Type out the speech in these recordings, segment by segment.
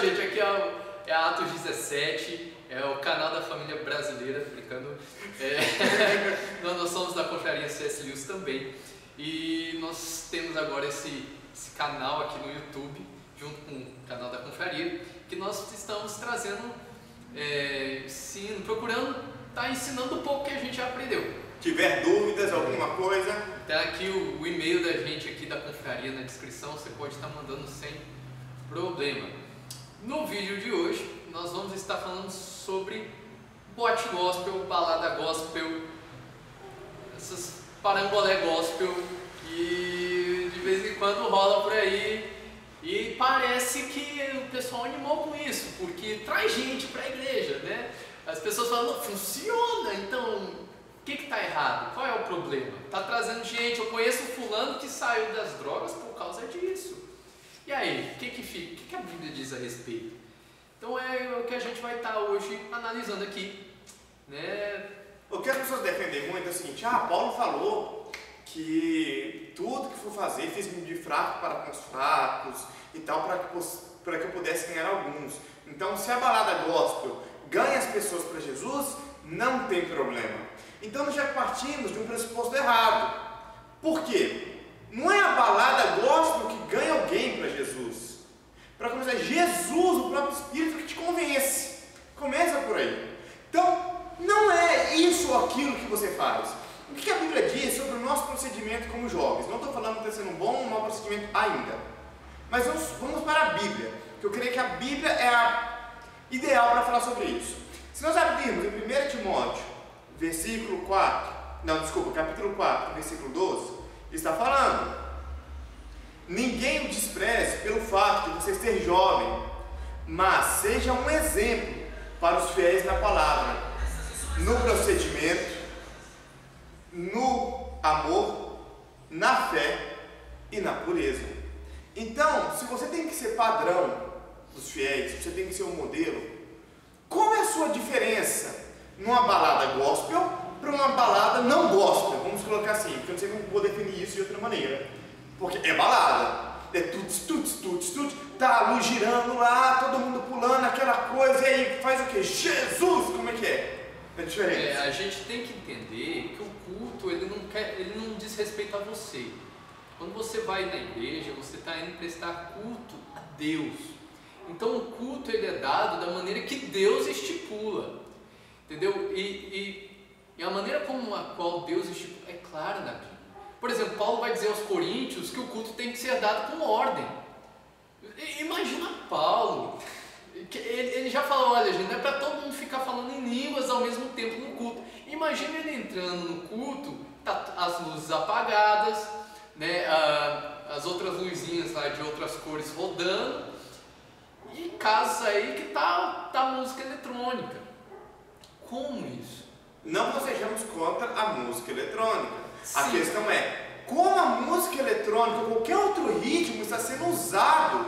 gente, aqui é a Atos 17, é o canal da família brasileira, brincando. Nós somos da confraria C.S. Lewis também. E nós temos agora esse canal aqui no YouTube, junto com o canal da confraria, que nós estamos trazendo ensino, procurando estar ensinando um pouco que a gente já aprendeu. Tiver dúvidas, alguma coisa, Tá aqui o e-mail da gente aqui da confraria na descrição, você pode estar mandando sem problema. No vídeo de hoje nós vamos estar falando sobre boate gospel, balada gospel, essas parangolé gospel que de vez em quando rola por aí, e parece que o pessoal animou com isso, porque traz gente para a igreja, né? As pessoas falam, não, funciona, então o que está errado? Qual é o problema? Está trazendo gente, eu conheço um fulano que saiu das drogas por causa disso. E aí, o que a Bíblia diz a respeito? Então é o que a gente vai estar hoje analisando aqui, né? O que as pessoas defendem muito é o seguinte: Paulo falou que tudo que for fazer, fiz-me de fraco para com os fracos e tal, para que eu pudesse ganhar alguns. Então, se a balada gospel ganha as pessoas para Jesus, não tem problema. Então, nós já partimos de um pressuposto errado. Por quê? Não é a balada gospel que ganha alguém para Jesus. Para começar, Jesus, o próprio Espírito, que te convence. Começa por aí. Então, não é isso ou aquilo que você faz. O que a Bíblia diz sobre o nosso procedimento como jovens? Não estou falando que está sendo um bom ou mau procedimento ainda. Mas vamos para a Bíblia, que eu creio que a Bíblia é a ideal para falar sobre isso. Se nós abrirmos em 1 Timóteo, capítulo 4, versículo 12, está falando: ninguém o despreze pelo fato de você ser jovem, mas seja um exemplo para os fiéis na palavra, no procedimento, no amor, na fé e na pureza. Então, se você tem que ser padrão dos fiéis, você tem que ser um modelo, qual é a sua diferença numa balada gospel para uma balada não gospel? Vamos colocar assim, porque eu não sei como vou definir isso de outra maneira. Porque é balada, é tuts, tá a luz girando lá, todo mundo pulando, aquela coisa, e aí faz o que? Jesus, como é que é? É diferente. A gente tem que entender que o culto, ele não diz respeito a você. Quando você vai na igreja, você está indo prestar culto a Deus. Então o culto ele é dado da maneira que Deus estipula, entendeu? E a maneira como a qual Deus estipula é clara na Bíblia. Por exemplo, Paulo vai dizer aos Coríntios que o culto tem que ser dado com ordem. Imagina Paulo, ele já falou, olha gente, não é para todo mundo ficar falando em línguas ao mesmo tempo no culto. Imagina ele entrando no culto, tá as luzes apagadas, né, as outras luzinhas lá de outras cores rodando, e casos aí que tá música eletrônica. Como isso? Não que sejamos contra a música eletrônica. Sim. A questão é como a música eletrônica ou qualquer outro ritmo está sendo usado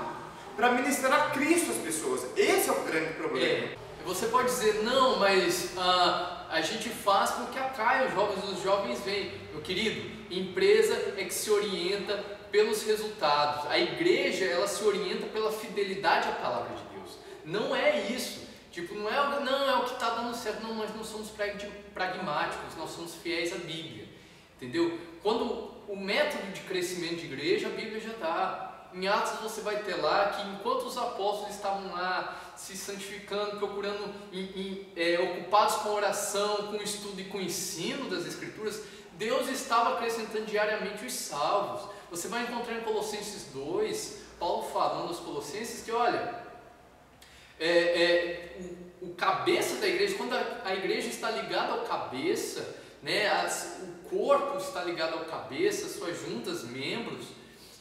para ministrar a Cristo às pessoas. Esse é o grande problema. Você pode dizer, não, mas a gente faz porque atrai os jovens vêm. Meu querido, empresa é que se orienta pelos resultados. A igreja, ela se orienta pela fidelidade à palavra de Deus. Não é isso. Tipo, não é o que está dando certo. Não, nós não somos pragmáticos, nós somos fiéis à Bíblia. Entendeu? Quando o método de crescimento de igreja, a Bíblia já dá. Em Atos você vai ter lá que enquanto os apóstolos estavam lá se santificando, procurando, ocupados com oração, com estudo e com ensino das Escrituras, Deus estava acrescentando diariamente os salvos. Você vai encontrar em Colossenses 2, Paulo falando aos Colossenses que, olha, o cabeça da igreja, quando a igreja está ligada ao cabeça, né, o corpo está ligado ao cabeça, suas juntas, membros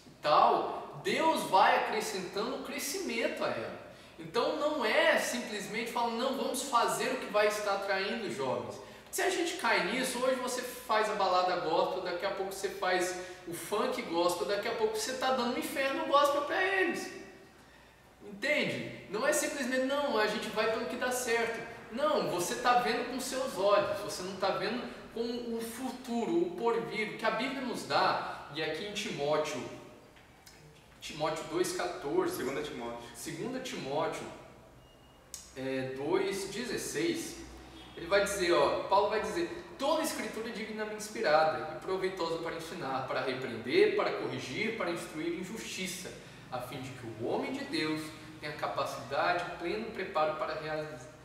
e tal, Deus vai acrescentando crescimento a ela. Então não é simplesmente falando, não, vamos fazer o que vai estar atraindo jovens. Se a gente cai nisso, hoje você faz a balada gospel, daqui a pouco você faz o funk gospel, daqui a pouco você está dando um inferno gospel para eles. Entende? Não é simplesmente, não, a gente vai pelo que dá certo. Não, você está vendo com seus olhos, você não está vendo com o futuro, o porvir, que a Bíblia nos dá. E aqui em Timóteo Timóteo 2,14. 2 Timóteo. 2 Timóteo 2,16. Ele vai dizer, Paulo vai dizer: toda a escritura é divinamente inspirada e proveitosa para ensinar, para repreender, para corrigir, para instruir em justiça, a fim de que o homem de Deus tenha capacidade, pleno preparo para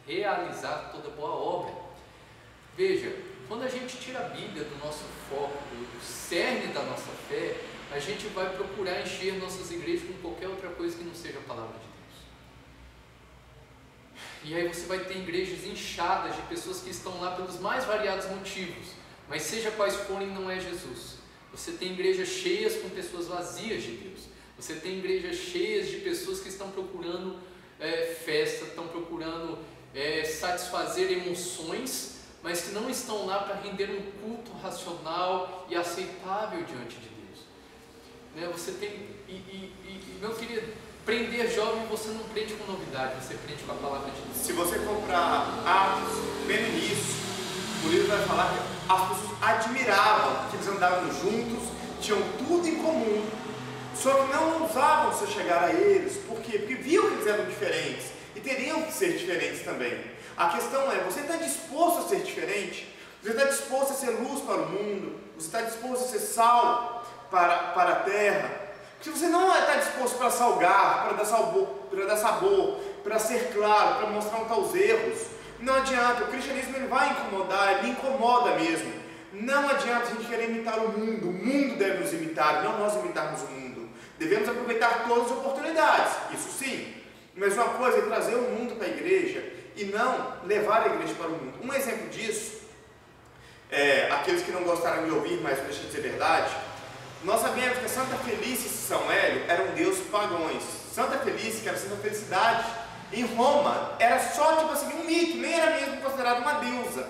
realizar toda boa obra. Veja, quando a gente tira a Bíblia do nosso foco, do cerne da nossa fé, a gente vai procurar encher nossas igrejas com qualquer outra coisa que não seja a palavra de Deus. E aí você vai ter igrejas inchadas de pessoas que estão lá pelos mais variados motivos, mas seja quais forem, não é Jesus. Você tem igrejas cheias com pessoas vazias de Deus. Você tem igrejas cheias de pessoas que estão procurando festa, estão procurando satisfazer emoções, mas que não estão lá para render um culto racional e aceitável diante de Deus. Você tem, meu querido, prender jovem você não prende com novidade, você prende com a palavra de Deus. Se você comprar Atos, bem no início, o livro vai falar que as pessoas admiravam que eles andavam juntos, tinham tudo em comum, só que não ousavam se chegar a eles. Por quê? Porque viam que eles eram diferentes e teriam que ser diferentes também. A questão é, você está disposto a ser diferente? Você está disposto a ser luz para o mundo? Você está disposto a ser sal para a terra? Se você não está disposto para salgar, para dar sabor, para ser claro, para mostrar onde estão os erros, não adianta. O cristianismo ele vai incomodar, ele incomoda mesmo. Não adianta a gente querer imitar o mundo deve nos imitar, não nós imitarmos o mundo. Devemos aproveitar todas as oportunidades, isso sim, mas uma coisa é trazer o mundo para a igreja e não levar a igreja para o mundo. Um exemplo disso, aqueles que não gostaram de ouvir, mas não deixa de ser verdade, nós sabemos que Santa Felícia e São Hélio eram deuses pagãos. Santa Felícia, que era Santa Felicidade, em Roma, era só tipo assim, um mito, nem era mesmo considerada uma deusa.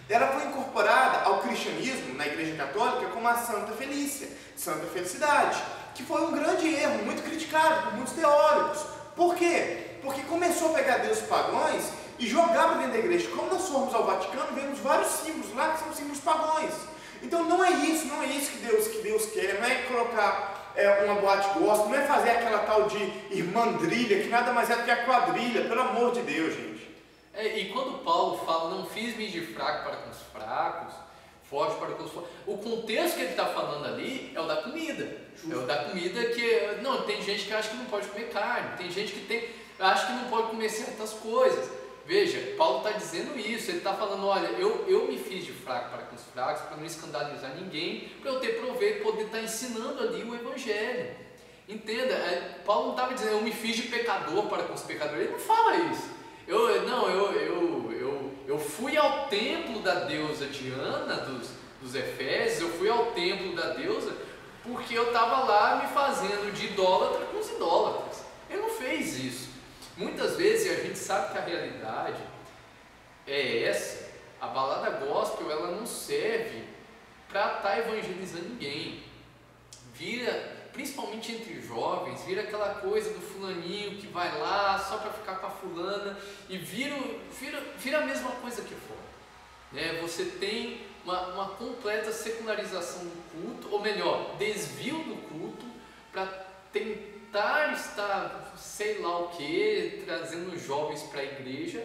Ela foi incorporada ao cristianismo, na Igreja Católica, como a Santa Felícia, Santa Felicidade, que foi um grande erro, muito criticado por muitos teóricos. Por quê? Porque começou a pegar deuses pagãos e jogar para dentro da igreja. Como nós formos ao Vaticano, vemos vários símbolos lá que são símbolos pagãos. Então não é isso que Deus quer, não é colocar uma boate gospel, não é fazer aquela tal de irmandrilha, que nada mais é do que a quadrilha, pelo amor de Deus, gente. E quando Paulo fala, não fiz-me de fraco para com os fracos, forte para com os fortes, o contexto que ele está falando ali é o da comida. Justo. É o da comida que, não, tem gente que acha que não pode comer carne, tem gente que acha que não pode comer certas coisas. Veja, Paulo está dizendo isso, ele está falando, olha, eu me fiz de fraco para com os fracos, para não escandalizar ninguém, para eu ter proveito, poder estar ensinando ali o Evangelho. Entenda, Paulo não estava dizendo, eu me fiz de pecador para com os pecadores, ele não fala isso. Eu fui ao templo da deusa Diana dos Efésios, eu fui ao templo da deusa, porque eu estava lá me fazendo de idólatra com os idólatras. Ele não fez isso. Muitas vezes, e a gente sabe que a realidade é essa, a balada gospel ela não serve para estar evangelizando ninguém. Principalmente entre jovens, vira aquela coisa do fulaninho que vai lá só para ficar com a fulana e vira a mesma coisa que for. Você tem uma completa secularização do culto, ou melhor, desvio do culto para tentar estar, sei lá o que, trazendo jovens para a igreja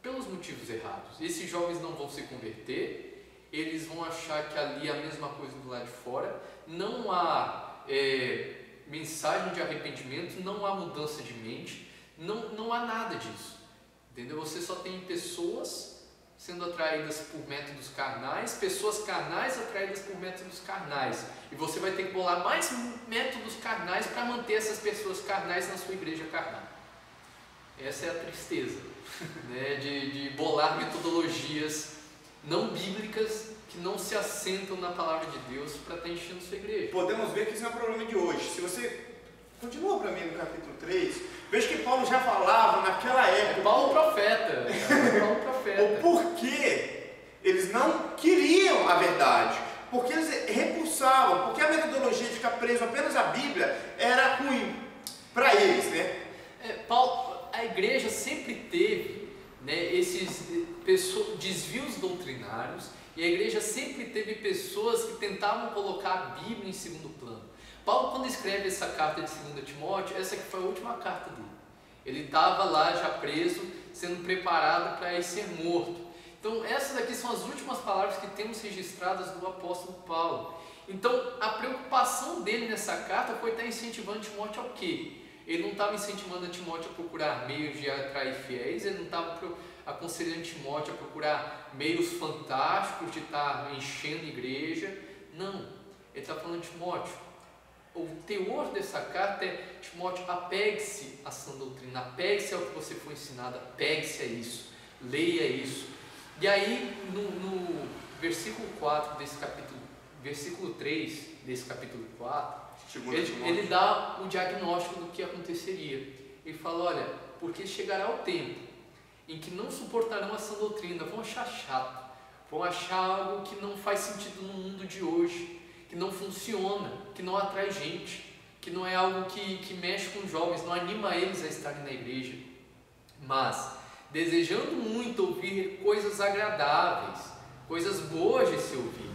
pelos motivos errados. Esses jovens não vão se converter, eles vão achar que ali é a mesma coisa do lado de fora, não há mensagem de arrependimento, não há mudança de mente, não há nada disso, entendeu? Você só tem pessoas sendo atraídas por métodos carnais, pessoas carnais atraídas por métodos carnais, e você vai ter que bolar mais métodos carnais para manter essas pessoas carnais na sua igreja carnal. Essa é a tristeza, de bolar metodologias não bíblicas que não se assentam na palavra de Deus para estar enchendo sua igreja. Podemos ver que isso é um problema de hoje. Se você continua para mim no capítulo 3, veja que Paulo já falava naquela época. Paulo profeta. Paulo profeta. O porquê eles não queriam a verdade, porque eles repulsavam, porque a metodologia de ficar preso apenas à Bíblia era ruim para eles, a igreja sempre teve esses desvios doutrinários, e a igreja sempre teve pessoas que tentavam colocar a Bíblia em segundo plano. Paulo, quando escreve essa carta de 2 Timóteo, essa que foi a última carta dele. Ele estava lá já preso, sendo preparado para ir ser morto. Então essas aqui são as últimas palavras que temos registradas do apóstolo Paulo. Então a preocupação dele nessa carta foi estar incentivando Timóteo ao quê? Ele não estava incentivando Timóteo a procurar meios de atrair fiéis, ele não estava aconselhando Timóteo a procurar meios fantásticos de estar enchendo a igreja. Não, ele está falando, Timóteo, o teor dessa carta é: Timóteo, apegue-se à sã doutrina, apegue-se ao que você foi ensinado, apegue-se a isso, leia isso. E aí no versículo 4 desse capítulo, versículo 3 desse capítulo 4, ele dá um diagnóstico do que aconteceria. Ele fala: olha, porque chegará o tempo em que não suportarão a sã doutrina, vão achar chato, vão achar algo que não faz sentido no mundo de hoje, que não funciona, que não atrai gente, que não é algo que mexe com os jovens, não anima eles a estarem na igreja. Mas, desejando muito ouvir coisas agradáveis, coisas boas de se ouvir,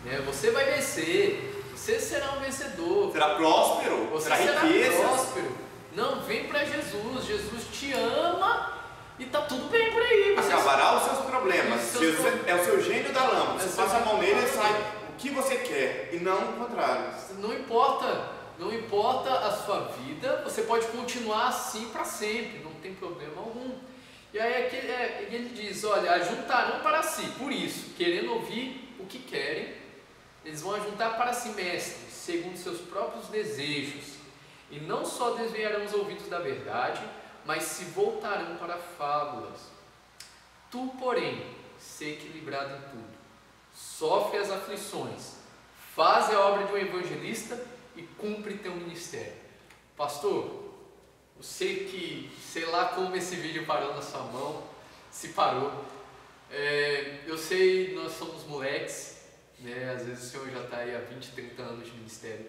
né? Você vai vencer, você será um vencedor, será próspero, você será riqueza. Próspero. Não, vem para Jesus, Jesus te ama e tá tudo bem por aí. Acabará os seus problemas. Jesus é o seu gênio da lâmpada. Você passa a mão nele e sai o que você quer e não o contrário. Não importa a sua vida, você pode continuar assim para sempre, não tem problema algum. E aí ele diz: olha, ajuntarão para si, por isso, querendo ouvir o que querem, eles vão ajuntar para si mestres, segundo seus próprios desejos, e não só desviarão os ouvidos da verdade, mas se voltarão para fábulas. Tu, porém, sei equilibrado em tudo, sofre as aflições, faz a obra de um evangelista e cumpre teu ministério. Pastor, eu sei lá como esse vídeo parou na sua mão, se parou. Eu sei, nós somos moleques, né? Às vezes o senhor já está aí há 20, 30 anos de ministério,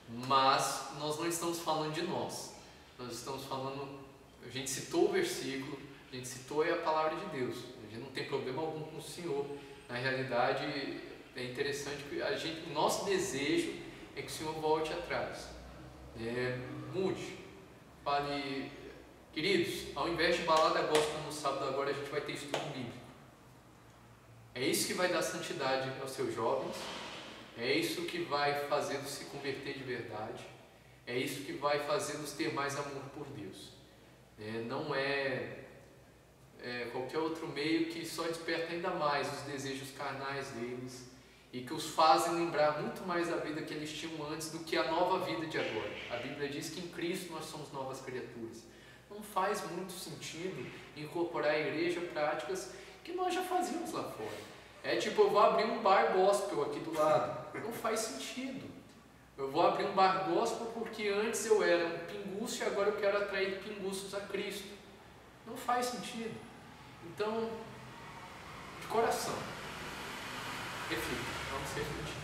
mas nós não estamos falando de nós estamos falando, a gente citou o versículo, a gente citou a palavra de Deus, a gente não tem problema algum com o senhor. Na realidade é interessante que o nosso desejo é que o senhor volte atrás, mude, fale: queridos, ao invés de balada gospel no sábado, agora a gente vai ter estudo bíblico. É isso que vai dar santidade aos seus jovens, é isso que vai fazê-los se converter de verdade, é isso que vai fazê-los ter mais amor por Deus. Não é qualquer outro meio que só desperta ainda mais os desejos carnais deles e que os fazem lembrar muito mais da vida que eles tinham antes do que a nova vida de agora. A Bíblia diz que em Cristo nós somos novas criaturas. Não faz muito sentido incorporar à igreja práticas que nós já fazíamos lá fora. Tipo, eu vou abrir um bar gospel aqui do lado. Não faz sentido. Eu vou abrir um bar gospel porque antes eu era um pinguço e agora eu quero atrair pinguços a Cristo. Não faz sentido. Então, de coração, reflita, vamos refletir.